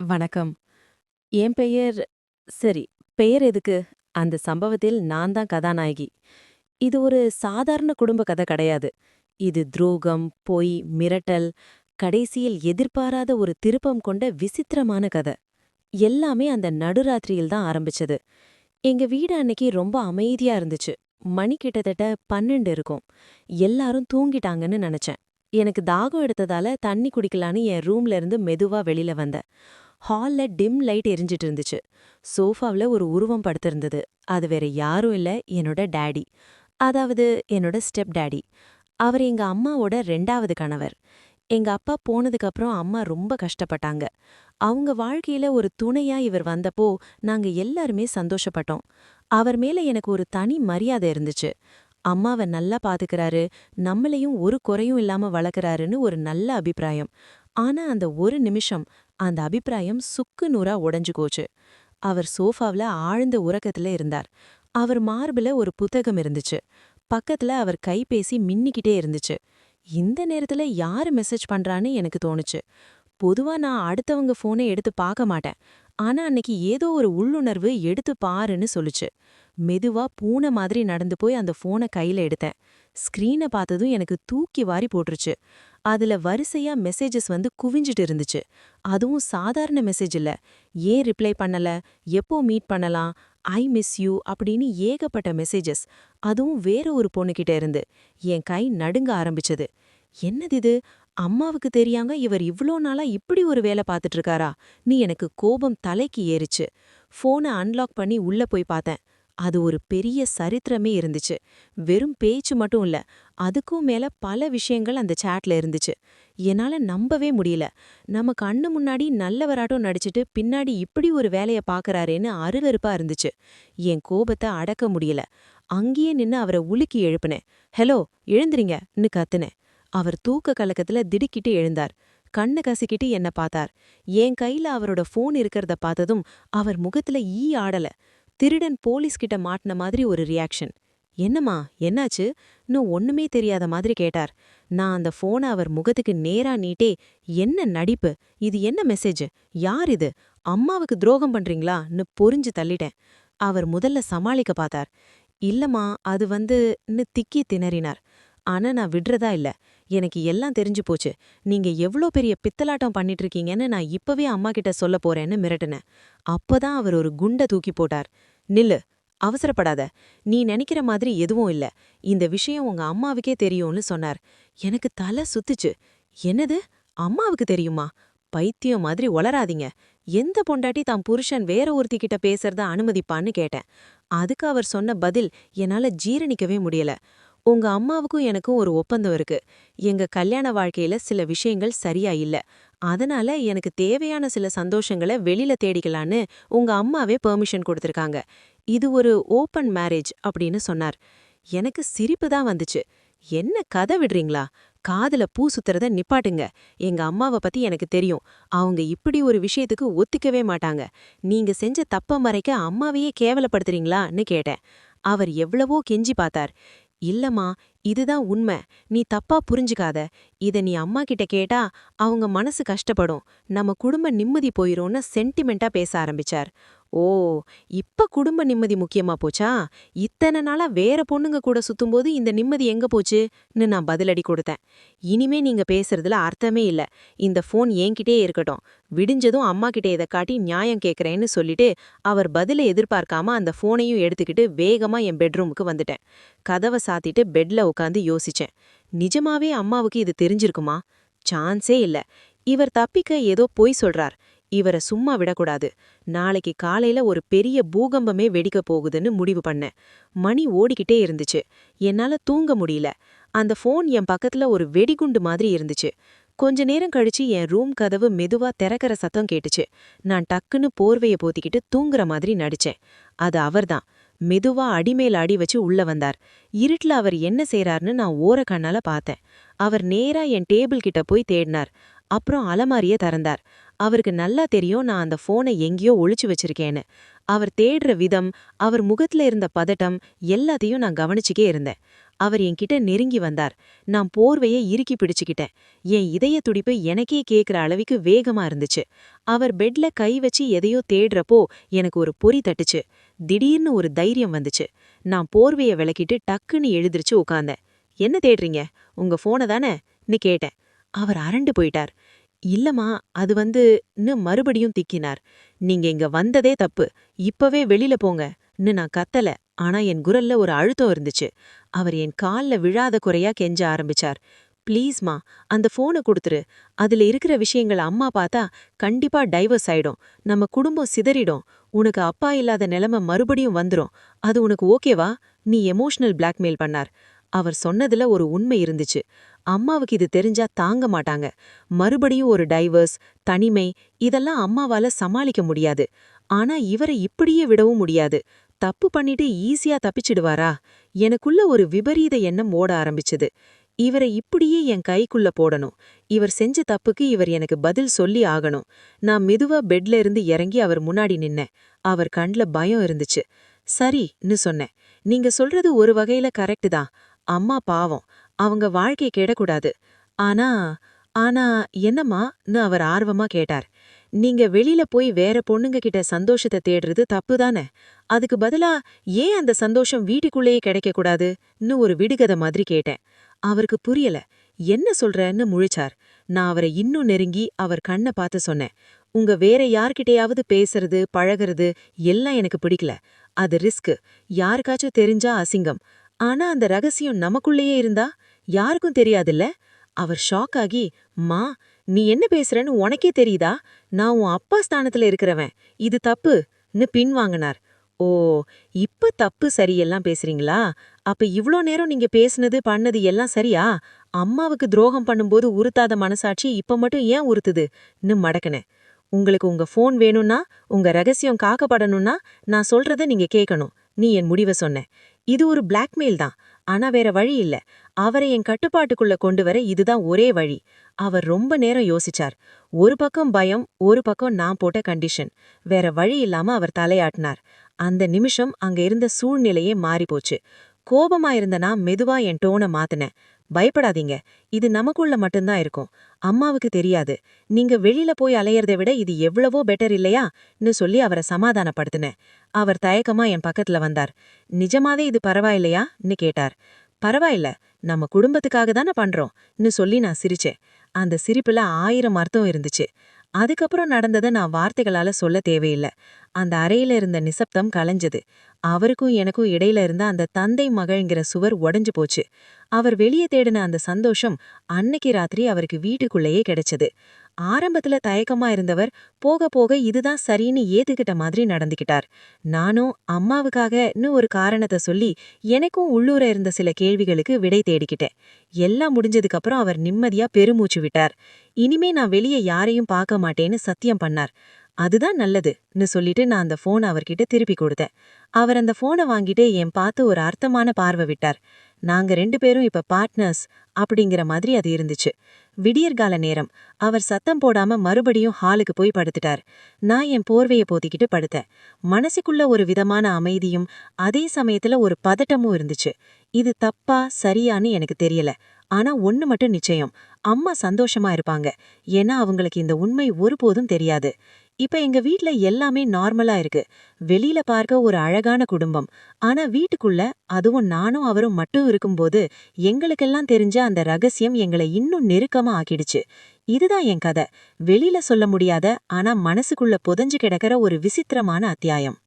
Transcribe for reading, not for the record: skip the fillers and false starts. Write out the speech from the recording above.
வணக்கம். என் பெயர் சரி, பெயர் எதுக்கு? அந்த சம்பவத்தில் நான் தான் கதாநாயகி. இது ஒரு சாதாரண குடும்ப கதை கிடையாது. இது துரோகம், பொய், மிரட்டல், கடைசியில் எதிர்பாராத ஒரு திருப்பம் கொண்ட விசித்திரமான கதை. எல்லாமே அந்த நடுராத்திரியில் தான் ஆரம்பிச்சது. எங்க வீடு அன்னைக்கு ரொம்ப அமைதியா இருந்துச்சு. மணி கிட்டத்தட்ட 12 இருக்கும். எல்லாரும் தூங்கிட்டாங்கன்னு நினைச்சேன். எனக்கு தாகம் எடுத்ததால தண்ணி குடிக்கலான்னு என் ரூம்ல இருந்து மெதுவா வெளியில வந்தேன். ஹால்ல டிம் லைட் எரிஞ்சிட்டு இருந்துச்சு. சோஃபாவுல ஒரு உருவம் படுத்திருந்தது. அது வேற யாரும் இல்ல, என்னோட டாடி. அதாவது என்னோட ஸ்டெப் டாடி. அவர் எங்க அம்மாவோட 2வது கணவர். எங்க அப்பா போனதுக்கு அப்புறம் அம்மா ரொம்ப கஷ்டப்பட்டாங்க. அவங்க வாழ்க்கையில ஒரு துணையா இவர் வந்தப்போ நாங்க எல்லாருமே சந்தோஷப்பட்டோம். அவர் மேல எனக்கு ஒரு தனி மரியாதை இருந்துச்சு. அம்மாவ நல்லா பாத்துக்கறாரு, நம்மளையும் ஒரு குறையும் இல்லாம வளர்க்கறாருன்னு ஒரு நல்ல அபிப்பிராயம். ஆனா அந்த ஒரு நிமிஷம் அந்த அபிப்பிராயம் சுக்கு நூறா உடைஞ்சு போச்சு. அவர் சோஃபாவுல ஆழ்ந்த உறக்கத்துல இருந்தார். அவர் மார்புல ஒரு புத்தகம் இருந்துச்சு. பக்கத்துல அவர் கைபேசி மின்னிக்கிட்டே இருந்துச்சு. இந்த நேரத்துல யாரு மெசேஜ் பண்றான்னு எனக்கு தோணுச்சு. பொதுவா நான் அடுத்தவங்க போனை எடுத்து பார்க்க மாட்டேன். ஆனா அன்னைக்கு ஏதோ ஒரு உள்ளுணர்வு எடுத்து பாருன்னு சொல்லுச்சு. மெதுவா பூனை மாதிரி நடந்து போய் அந்த போனை கையில எடுத்தேன். ஸ்கிரீனை பார்த்ததும் எனக்கு தூக்கி வாரி போட்டுருச்சு. அதுல வரிசையா மெசேஜஸ் வந்து குவிஞ்சிட்டு இருந்துச்சு. அதுவும் சாதாரண மெசேஜ் இல்ல. ஏன் ரிப்ளை பண்ணல, எப்போ மீட் பண்ணலாம், ஐ மிஸ் யூ அப்படின்னு ஏகப்பட்ட மெசேஜஸ். அதுவும் வேற ஒரு பொண்ணுகிட்ட இருந்து. என் கை நடுங்க ஆரம்பிச்சது. என்னது இது? அம்மாவுக்கு தெரியாங்க இவர் இவ்ளோ நாளா இப்படி ஒரு வேலை பார்த்துட்டு இருக்காரா? நீ எனக்கு கோபம் தலைக்கு ஏறிச்சு. போனை அன்லாக் பண்ணி உள்ள போய் பார்த்தேன். அது ஒரு பெரிய சரித்திரமே இருந்துச்சு. வெறும் பேச்சு மட்டும் இல்ல, அதுக்கும் மேல பல விஷயங்கள் அந்த சாட்ல இருந்துச்சு. என்னால நம்பவே முடியல. நம்ம கண்ணு முன்னாடி நல்லவராட்டம் நடிச்சிட்டு பின்னாடி இப்படி ஒரு வேலைய பாக்குறாரேன்னு அருவருப்பா இருந்துச்சு. என் கோபத்தை அடக்க முடியல. அங்கேயே நின்னு அவரை உலுக்கி எழுப்புனேன். ஹலோ, எழுந்திரிங்கன்னு கத்துனேன். அவர் தூக்க கலக்கத்துல திடுக்கிட்டு எழுந்தார். கண்ணு கசிக்கிட்டு என்ன பார்த்தார். என் கையில அவரோட போன் இருக்கிறத பார்த்ததும் அவர் முகத்துல ஈ ஆடல. திருடன் போலீஸ் கிட்ட மாட்டின மாதிரி ஒரு ரியாக்ஷன். என்னம்மா, என்னாச்சு? இன்னும் ஒண்ணுமே தெரியாத மாதிரி கேட்டார். நான் அந்த போனை அவர் முகத்துக்கு நேரா நீட்டே, என்ன நடிப்பு, இது என்ன மெசேஜ், யார் இது, அம்மாவுக்கு துரோகம் பண்றீங்களான்னு பொறிஞ்சு தள்ளிட்டேன். அவர் முதல்ல சமாளிக்க பார்த்தார். இல்லம்மா, அது வந்துன்னு திக்கி திணறினார். ஆனா நான் விடுறதா இல்ல. எனக்கு எல்லாம் தெரிஞ்சு போச்சு. நீங்க எவ்ளோ பெரிய பித்தலாட்டம் பண்ணிட்டு இருக்கீங்கன்னு நான் இப்பவே அம்மா கிட்ட சொல்ல போறேன்னு மிரட்டினேன். அப்பதான் அவர் ஒரு குண்ட தூக்கி போட்டார். நில்லு, அவசரப்படாத. நீ நினைக்கிற மாதிரி எதுவும் இல்ல. இந்த விஷயம் உங்க அம்மாவுக்கே தெரியும்னு சொன்னார். எனக்கு தலை சுத்துச்சு. என்னது? அம்மாவுக்கு தெரியுமா? பைத்தியம் மாதிரி உளராதீங்க. எந்த பொண்டாட்டி தான் புருஷன் வேற ஒருத்தி கிட்ட பேசுறத அனுமதிப்பான்னு கேட்டேன். அதுக்கு அவர் சொன்ன பதில் என்னால ஜீரணிக்கவே முடியல. உங்க அம்மாவுக்கும் எனக்கும் ஒரு ஒப்பந்தம் இருக்கு. எங்க கல்யாண வாழ்க்கையில சில விஷயங்கள் சரியா இல்ல. அதனால எனக்கு தேவையான சில சந்தோஷங்கள வெளியில தேடிக்கலான்னு உங்க அம்மாவே பெர்மிஷன் கொடுத்திருக்காங்க. இது ஒரு ஓப்பன் மேரேஜ் அப்படின்னு சொன்னார். எனக்கு சிரிப்பு தான் வந்துச்சு. என்ன கதை விடுறீங்களா? காதுல பூ சுத்துறத நிப்பாட்டுங்க. எங்க அம்மாவ பத்தி எனக்கு தெரியும். அவங்க இப்படி ஒரு விஷயத்துக்கு ஒத்துக்கவே மாட்டாங்க. நீங்க செஞ்ச தப்ப மறைக்க அம்மாவையே கேவலப்படுத்துறீங்களான்னு கேட்டேன். அவர் எவ்வளவோ கெஞ்சி பார்த்தார். இல்லம்மா, இதுதான் உண்மை. நீ தப்பா புரிஞ்சுக்காத. இத நீ அம்மா கிட்ட கேட்டா அவங்க மனசு கஷ்டப்படும். நம்ம குடும்ப நிம்மதி போயிரும்னு சென்டிமெண்டா பேச ஆரம்பிச்சார். ஓ, இப்ப குடும்ப நிம்மதி முக்கியமா போச்சா? இத்தனை நாளா வேற பொண்ணுங்க கூட சுத்தும்போது இந்த நிம்மதி எங்க போச்சுன்னு நான் பதிலடி கொடுத்தேன். இனிமே நீங்க பேசுறதுல அர்த்தமே இல்ல. இந்த போன் என்கிட்டே இருக்கட்டும். விடிஞ்சதும் அம்மா கிட்ட இதை காட்டி நியாயம் கேட்கறேன்னு சொல்லிட்டு அவர் பதில எதிர்பார்க்காம அந்த போனையும் எடுத்துக்கிட்டு வேகமா என் பெட்ரூமுக்கு வந்துட்டேன். கதவை சாத்திட்டு பெட்ல உட்காந்து யோசிச்சேன். நிஜமாவே அம்மாவுக்கு இது தெரிஞ்சிருக்குமா? சான்ஸே இல்ல. இவர் தப்பிக்க ஏதோ பொய் சொல்றார். இவரை சும்மா விடக்கூடாது. நாளைக்கு காலையில ஒரு பெரிய பூகம்பமே வெடிக்க போகுதுன்னு முடிவு பண்ணேன். மணி ஓடிக்கிட்டே இருந்துச்சு. என்னால தூங்க முடியல. அந்த போன் என் பக்கத்துல ஒரு வெடிகுண்டு மாதிரி இருந்துச்சு. கொஞ்ச நேரம் கழிச்சு என் ரூம் கதவு மெதுவா திறக்கிற சத்தம் கேட்டுச்சு. நான் டக்குன்னு போர்வைய போத்திக்கிட்டு தூங்குற மாதிரி நடிச்சேன். அது அவர்தான். மெதுவா அடிமேல் அடி வச்சு உள்ள வந்தார். இருட்டுல அவர் என்ன செய்றார்னு நான் ஓர கண்ணால பார்த்தேன். அவர் நேரா என் டேபிள் கிட்ட போய் தேடினார். அப்புறம் அலமாரிய திறந்தார். அவருக்கு நல்லா தெரியும் நான் அந்த போனை எங்கேயோ ஒளிச்சு வச்சிருக்கேன்னு. அவர் தேடுற விதம், அவர் முகத்துல இருந்த பதட்டம் எல்லாத்தையும் நான் கவனிச்சுக்கே இருந்தேன். அவர் என்கிட்ட நெருங்கி வந்தார். நான் போர்வையை இறுக்கி பிடிச்சுக்கிட்டேன். என் இதய துடிப்பு எனக்கே கேக்குற அளவுக்கு வேகமா இருந்துச்சு. அவர் பெட்ல கை வச்சு எதையோ தேடுறப்போ எனக்கு ஒரு பொறி தட்டுச்சு. திடீர்னு ஒரு தைரியம் வந்துச்சு. நான் போர்வைய விலக்கிட்டு டக்குன்னு எழுந்திருச்சு உட்கார்ந்தேன். என்ன தேடுறீங்க? உங்க போனை தானே?ன்னு கேட்டேன். அவர் அரண்டு போயிட்டார். இல்லம்மா, அது வந்துன்னு மறுபடியும் திக்கினார். நீங்க இங்க வந்ததே தப்பு. இப்பவே வெளியில போங்கன்னு நான் கத்தல. ஆனா என் குரல்ல ஒரு அழுத்தம் இருந்துச்சு. அவர் என் கால்ல விழாத குறையா கெஞ்ச ஆரம்பிச்சார். ப்ளீஸ்மா, அந்த போனை கொடுத்துரு. அதுல இருக்கிற விஷயங்கள் அம்மா பார்த்தா கண்டிப்பா டைவர்ஸ் ஆயிடும். நம்ம குடும்பம் சிதறிடும். உனக்கு அப்பா இல்லாத நிலைமை மறுபடியும் வந்துரும். அது உனக்கு ஓகேவா? நீ எமோஷனல் பிளாக்மெயில் பண்ணார். அவர் சொன்னதுல ஒரு உண்மை இருந்துச்சு. அம்மாவுக்கு இது தெரிஞ்சா தாங்க மாட்டாங்க. மறுபடியும் ஒரு டைவர்ஸ், தனிமை, இதெல்லாம் அம்மாவால சமாளிக்க முடியாது. ஆனா இவரை இப்படியே விடவும் முடியாது. தப்பு பண்ணிட்டு ஈஸியா தப்பிச்சிடுவாரா? எனக்குள்ள ஒரு விபரீத எண்ணம் ஓட ஆரம்பிச்சது. இவரை இப்படியே என் கைக்குள்ள போடணும். இவர் செஞ்ச தப்புக்கு இவர் எனக்கு பதில் சொல்லி ஆகணும். நான் மெதுவா பெட்ல இருந்து இறங்கி அவர் முன்னாடி நின்னேன். அவர் கண்ல பயம் இருந்துச்சு. சரின்னு சொன்னேன். நீங்க சொல்றது ஒரு வகையில கரெக்ட் தான். அம்மா பாவம். அவங்க வாழ்க்கை கெடக்கூடாது. ஆனா ஆனா என்னம்மான்னு அவர் ஆர்வமா கேட்டார். நீங்க வெளியில போய் வேற பொண்ணுங்க கிட்ட சந்தோஷத்தை தேடுறது தப்புதானே? அதுக்கு பதிலா ஏன் அந்த சந்தோஷம் வீட்டுக்குள்ளேயே கிடைக்க கூடாதுன்னு ஒரு விடுகதை மாதிரி கேட்டேன். அவருக்கு புரியல. என்ன சொல்றன்னு முழிச்சார். நான் அவரை இன்னும் நெருங்கி அவர் கண்ணை பார்த்து சொன்னேன். உங்க வேற யார்கிட்டயாவது பேசுறது, பழகுறது எல்லாம் எனக்கு பிடிக்கல. அது ரிஸ்க். யாருக்காச்சும் தெரிஞ்சா அசிங்கம். ஆனா அந்த ரகசியம் நமக்குள்ளேயே இருந்தா யாருக்கும் தெரியாதுல்ல? அவர் ஷாக் ஆகி, மா, நீ என்ன பேசுறன்னு உனக்கே தெரியுதா? நான் உன் அப்பா ஸ்தானத்துல இருக்கிறவன். இது தப்புன்னு பின்வாங்கினார். ஓ, இப்ப தப்பு சரியெல்லாம் பேசுறீங்களா? அப்ப இவ்ளோ நேரம் நீங்க பேசுனது பண்ணது எல்லாம் சரியா? அம்மாவுக்கு துரோகம் பண்ணும்போது உறுத்தாத மனசாட்சி இப்ப மட்டும் ஏன் உறுத்துதுன்னு மடக்குனேன். உங்களுக்கு உங்க போன் வேணும்னா, உங்க ரகசியம் காக்கப்படணும்னா, நான் சொல்றத நீங்க கேட்கணும். நீ என் முடிவை சொன்ன. இது ஒரு பிளாக்மெயில் தான். ஆனா வேற வழி இல்ல. அவரை என் கட்டுப்பாட்டுக்குள்ள கொண்டு வர இதுதான் ஒரே வழி. அவர் ரொம்ப நேரம் யோசிச்சார். ஒரு பக்கம் பயம், ஒரு பக்கம் நான் போட்ட கண்டிஷன். வேற வழி இல்லாம அவர் தலையாட்டினார். அந்த நிமிஷம் அங்க இருந்த சூழ்நிலையே மாறிப்போச்சு. கோபமா இருந்த நான் மெதுவா என் டோனை மாத்தினேன். பயப்படாதீங்க. இது நமக்குள்ள மட்டும்தான் இருக்கும். அம்மாவுக்கு தெரியாது. நீங்க வெளியில போய் அலையறதை விட இது எவ்வளவோ பெட்டர் இல்லையான்னு சொல்லி அவரை சமாதானப்படுத்தினேன். அவர் தயக்கமா என் பக்கத்துல வந்தார். நிஜமாவே இது பரவாயில்லையான்னு கேட்டார். பரவாயில்ல, நம்ம குடும்பத்துக்காக தானே பண்றோம்னு சொல்லி நான் சிரிச்சேன். அந்த சிரிப்புல 1000 அர்த்தம் இருந்துச்சு. அதுக்கப்புறம் நடந்ததை நான் வார்த்தைகளால சொல்ல தேவையில்ல. அந்த அறையில இருந்த நிசப்தம் கலைஞ்சது. அவருக்கும் எனக்கும் இடையில இருந்த அந்த தந்தை மகள்ங்கிற சுவர் உடைஞ்சு போச்சு. அவர் வெளியே தேடின அந்த சந்தோஷம் அன்னைக்கு ராத்திரி அவருக்கு வீட்டுக்குள்ளேயே கிடைச்சது. ஆரம்பத்துல தயக்கமா இருந்தவர் போக போக இதுதான் சரின்னு ஏத்துக்கிட்ட மாதிரி நடந்துக்கிட்டார். நானும் அம்மாவுக்காகன்னு ஒரு காரணத்தை சொல்லி எனக்கும் உள்ளூர இருந்த சில கேள்விகளுக்கு விடை தேடிக்கிட்டேன். எல்லாம் முடிஞ்சதுக்கு அப்புறம் அவர் நிம்மதியா பெருமூச்சு விட்டார். இனிமே நான் வெளியே யாரையும் பார்க்க மாட்டேன்னு சத்தியம் பண்ணார். அதுதான் நல்லதுன்னு சொல்லிட்டு நான் அந்த போனை அவர்கிட்ட திருப்பி கொடுத்தேன். அவர் அந்த போனை வாங்கிட்டு என் பார்த்து ஒரு அர்த்தமான பார்வை விட்டார். நாங்க 2 பேரும் இப்ப பார்ட்னர்ஸ் அப்படிங்கிற மாதிரி அது இருந்துச்சு. விடியற்கால நேரம். அவர் சத்தம் போடாம மறுபடியும் ஹாலுக்கு போய் படுத்துட்டார். நான் என் போர்வைய போத்திக்கிட்டு படுத்தேன். மனசுக்குள்ள ஒரு விதமான அமைதியும் அதே சமயத்துல ஒரு பதட்டமும் இருந்துச்சு. இது தப்பா சரியான்னு எனக்கு தெரியல. ஆனா ஒண்ணு மட்டும் நிச்சயம். அம்மா சந்தோஷமா இருப்பாங்க. ஏன்னா அவங்களுக்கு இந்த உண்மை ஒருபோதும் தெரியாது. இப்ப எங்க வீட்ல எல்லாமே நார்மலா இருக்கு. வெளியில பார்க்க ஒரு அழகான குடும்பம். ஆனா வீட்டுக்குள்ள, அதுவும் நானும் அவரும் மட்டும் இருக்கும்போது எங்களுக்கெல்லாம் தெரிஞ்ச அந்த ரகசியம் எங்களை இன்னும் நெருக்கமா ஆக்கிடுச்சு. இதுதான் என் கதை. வெளியில சொல்ல முடியாத, ஆனா மனசுக்குள்ள புதைஞ்சு கிடக்கிற ஒரு விசித்திரமான அத்தியாயம்.